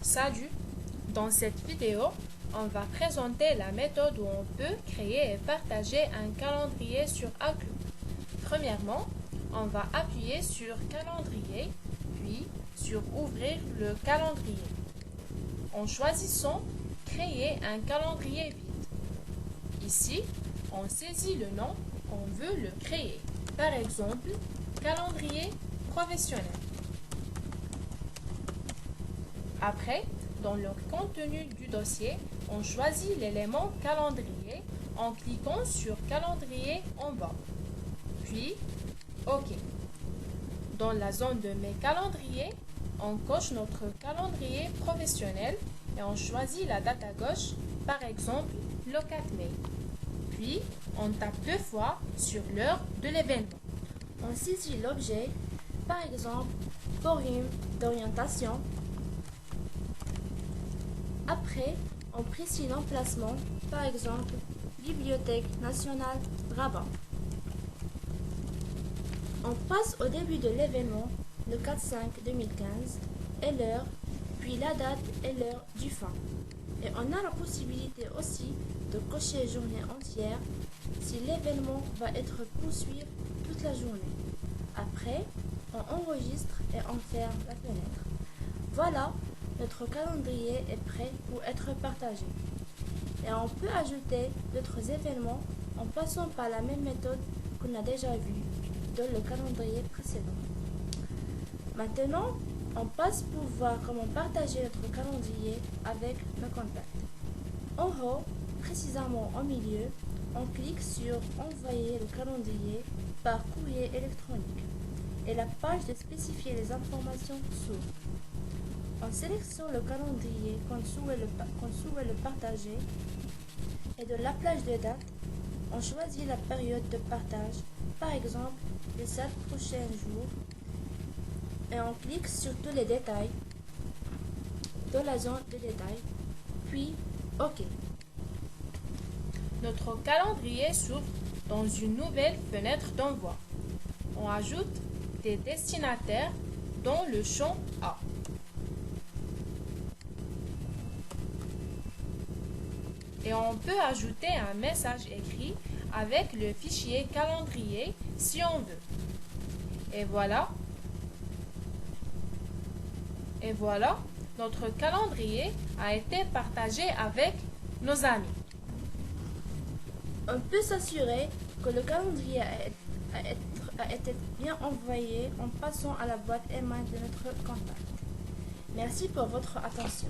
Salut! Dans cette vidéo, on va présenter la méthode où on peut créer et partager un calendrier sur Outlook. Premièrement, on va appuyer sur Calendrier, puis sur Ouvrir le calendrier. En choisissant Créer un calendrier vide. Ici, on saisit le nom qu'on veut le créer. Par exemple, Calendrier professionnel. Après, dans le contenu du dossier, on choisit l'élément calendrier en cliquant sur calendrier en bas. Puis, OK. Dans la zone de mes calendriers, on coche notre calendrier professionnel et on choisit la date à gauche, par exemple le 4 mai. Puis, on tape 2 fois sur l'heure de l'événement. On saisit l'objet, par exemple, forum d'orientation. Après, on précise l'emplacement, par exemple, Bibliothèque nationale Brabant. On passe au début de l'événement, le 4/5/2015, et l'heure, puis la date et l'heure du fin. Et on a la possibilité aussi de cocher journée entière si l'événement va être poursuivi toute la journée. Après, on enregistre et on ferme la fenêtre. Voilà, notre calendrier est prêt pour être partagé. Et on peut ajouter d'autres événements en passant par la même méthode qu'on a déjà vue dans le calendrier précédent. Maintenant, on passe pour voir comment partager notre calendrier avec nos contacts. En haut, précisément au milieu, on clique sur Envoyer le calendrier par courrier électronique et la page de spécifier les informations s'ouvre. On sélectionne le calendrier qu'on souhaite le partager et de la plage de date, on choisit la période de partage, par exemple les 7 prochains jours, et on clique sur tous les détails dans la zone de détails, puis OK. Notre calendrier s'ouvre dans une nouvelle fenêtre d'envoi. On ajoute des destinataires dans le champ A. Et on peut ajouter un message écrit avec le fichier calendrier si on veut. Et voilà, notre calendrier a été partagé avec nos amis. On peut s'assurer que le calendrier a été bien envoyé en passant à la boîte email de notre contact. Merci pour votre attention.